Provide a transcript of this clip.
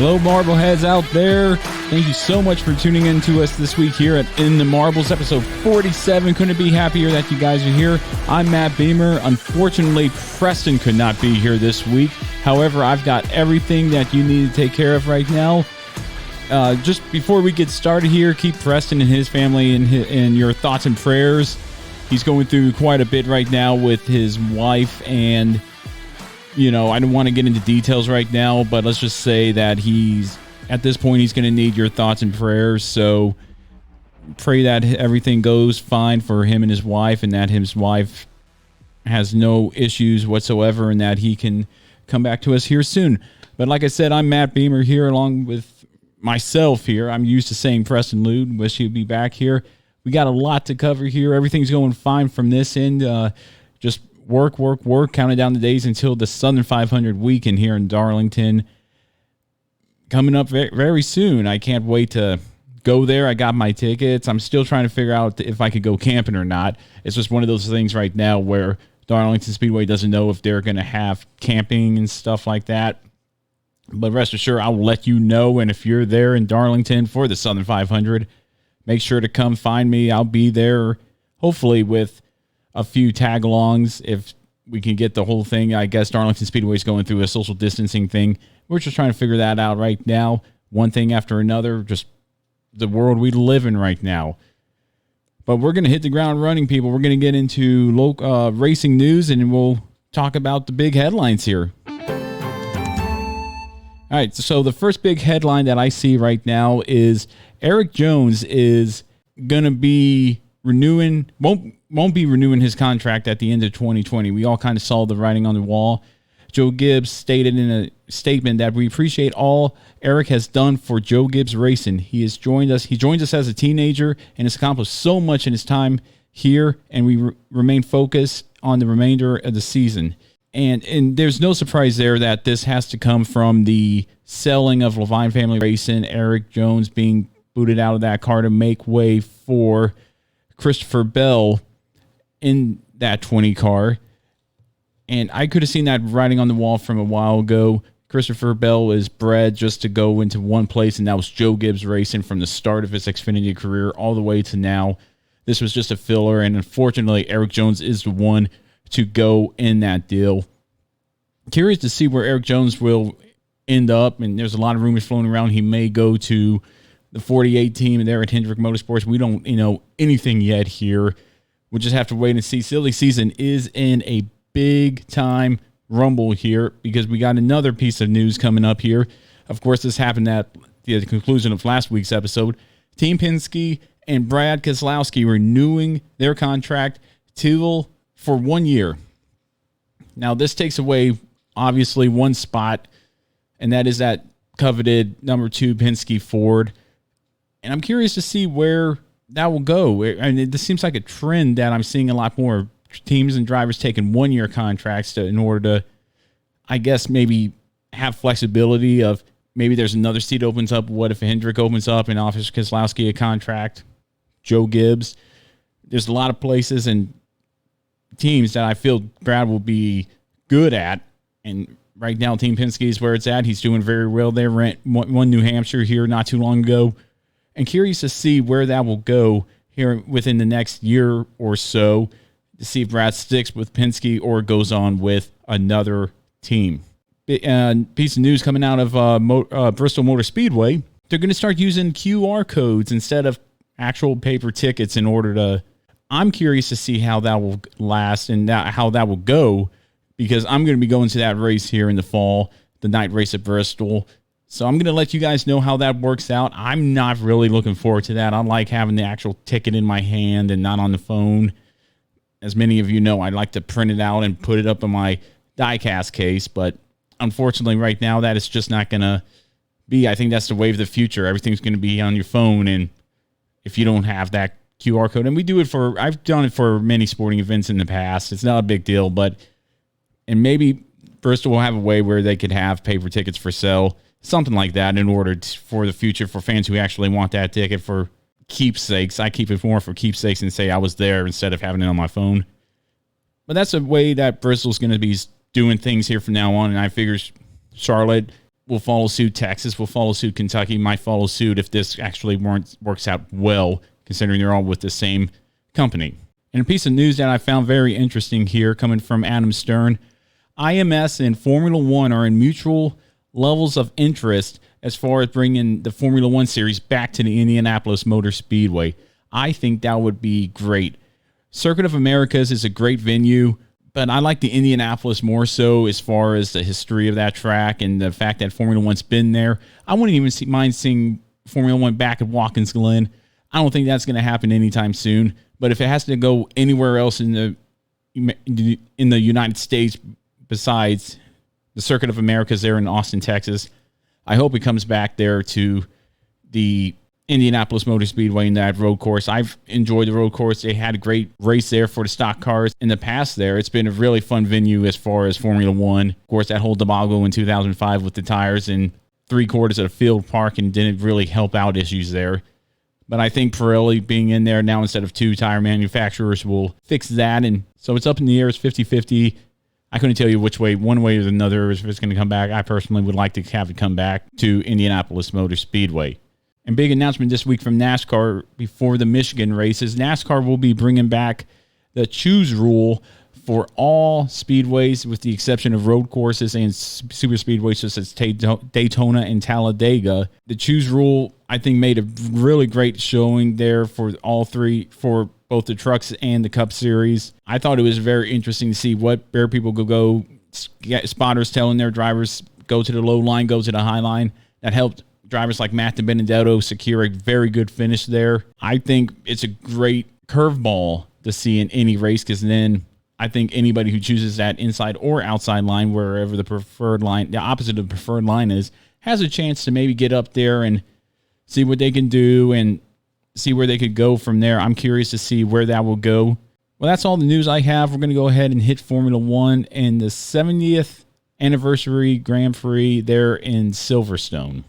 Hello, Marbleheads out there. Thank you so much for tuning in to us this week here at In the Marbles, episode 47. Couldn't be happier that you guys are here. I'm Matt Beamer. Unfortunately, Preston could not be here this week. However, I've got everything that you need to take care of right now. Just before we get started here, keep Preston and his family in your thoughts and prayers. He's going through quite a bit right now with his wife, and I don't want to get into details right now, but let's just say that at this point, he's going to need your thoughts and prayers. So pray that everything goes fine for him and his wife, and that his wife has no issues whatsoever, and that he can come back to us here soon. But like I said, I'm Matt Beamer here along with myself here. I'm used to saying Preston Lude. Wish he'd be back here. We got a lot to cover here. Everything's going fine from this end. Just work, counting down the days until the Southern 500 weekend here in Darlington. Coming up very, very soon. I can't wait to go there. I got my tickets. I'm still trying to figure out if I could go camping or not. It's just one of those things right now where Darlington Speedway doesn't know if they're going to have camping and stuff like that. But rest assured, I will let you know. And if you're there in Darlington for the Southern 500, make sure to come find me. I'll be there, hopefully with a few tag-alongs if we can get the whole thing. I guess Darlington Speedway is going through a social distancing thing. We're just trying to figure that out right now. One thing after another, just the world we live in right now. But we're going to hit the ground running, people. We're going to get into local racing news, and we'll talk about the big headlines here. All right, so the first big headline that I see right now is Erik Jones is going to be won't be renewing his contract at the end of 2020. We all kind of saw the writing on the wall. Joe Gibbs stated in a statement that we appreciate all Erik has done for Joe Gibbs Racing. He has joined us. He joined us as a teenager and has accomplished so much in his time here, and we remain focused on the remainder of the season. And there's no surprise there that this has to come from the selling of Levine Family Racing, Erik Jones being booted out of that car to make way for Christopher Bell in that 20 car. And I could have seen that writing on the wall from a while ago. Christopher Bell was bred just to go into one place, and that was Joe Gibbs Racing from the start of his Xfinity career all the way to now. This was just a filler, and unfortunately, Erik Jones is the one to go in that deal. Curious to see where Erik Jones will end up, and there's a lot of rumors floating around. He may go to the 48 team there at Hendrick Motorsports. We don't know anything yet here. We'll just have to wait and see. Silly season is in a big time rumble here because we got another piece of news coming up here. Of course, this happened at the conclusion of last week's episode. Team Penske and Brad Keselowski renewing their contract for 1 year. Now, this takes away, obviously, one spot, and that is that coveted number 2 Penske Ford. And I'm curious to see where that will go. I mean, this seems like a trend that I'm seeing a lot more teams and drivers taking 1 year contracts in order to, I guess, maybe have flexibility of maybe there's another seat opens up. What if Hendrick opens up and offers Keselowski a contract? Joe Gibbs. There's a lot of places and teams that I feel Brad will be good at. And right now, Team Penske is where it's at. He's doing very well there. Won New Hampshire here not too long ago. And curious to see where that will go here within the next year or so to see if Brad sticks with Penske or goes on with another team. Piece of news coming out of Bristol Motor Speedway. They're going to start using QR codes instead of actual paper tickets in order to... I'm curious to see how that will last and how that will go because I'm going to be going to that race here in the fall, the night race at Bristol. So I'm going to let you guys know how that works out. I'm not really looking forward to that. I like having the actual ticket in my hand and not on the phone. As many of you know, I like to print it out and put it up in my die-cast case. But unfortunately, right now, that is just not going to be. I think that's the wave of the future. Everything's going to be on your phone. And if you don't have that QR code, and I've done it for many sporting events in the past. It's not a big deal, and maybe Bristol will have a way where they could have paper tickets for sale. Something like that in order for the future for fans who actually want that ticket for keepsakes. I keep it more for keepsakes and say I was there instead of having it on my phone. But that's a way that Bristol's going to be doing things here from now on. And I figure Charlotte will follow suit. Texas will follow suit. Kentucky might follow suit if this actually works out well, considering they're all with the same company. And a piece of news that I found very interesting here coming from Adam Stern, IMS and Formula One are in mutual levels of interest as far as bringing the Formula One series back to the Indianapolis Motor Speedway. I think that would be great. Circuit of Americas is a great venue, but I like the Indianapolis more so as far as the history of that track and the fact that Formula One's been there. I wouldn't even mind seeing Formula One back at Watkins Glen. I don't think that's going to happen anytime soon. But if it has to go anywhere else in the United States besides the Circuit of Americas there in Austin, Texas, I hope it comes back there to the Indianapolis Motor Speedway in that road course. I've enjoyed the road course. They had a great race there for the stock cars in the past there. It's been a really fun venue as far as Formula One. Of course, that whole debacle in 2005 with the tires and 3/4 of the field parking didn't really help out issues there. But I think Pirelli being in there now instead of 2 tire manufacturers will fix that. And so it's up in the air. It's 50-50. I couldn't tell you which way, one way or another, if it's going to come back. I personally would like to have it come back to Indianapolis Motor Speedway. And big announcement this week from NASCAR before the Michigan races. NASCAR will be bringing back the choose rule for all speedways with the exception of road courses and super speedways such as Daytona and Talladega. The choose rule, I think, made a really great showing there for all three, for both the trucks and the Cup Series. I thought it was very interesting to see where people could go, spotters telling their drivers, go to the low line, go to the high line. That helped drivers like Matt DiBenedetto secure a very good finish there. I think it's a great curveball to see in any race because then I think anybody who chooses that inside or outside line, wherever the preferred line, the opposite of the preferred line is, has a chance to maybe get up there and see what they can do and see where they could go from there. I'm curious to see where that will go. Well, that's all the news I have. We're going to go ahead and hit Formula One and the 70th anniversary Grand Prix there in Silverstone.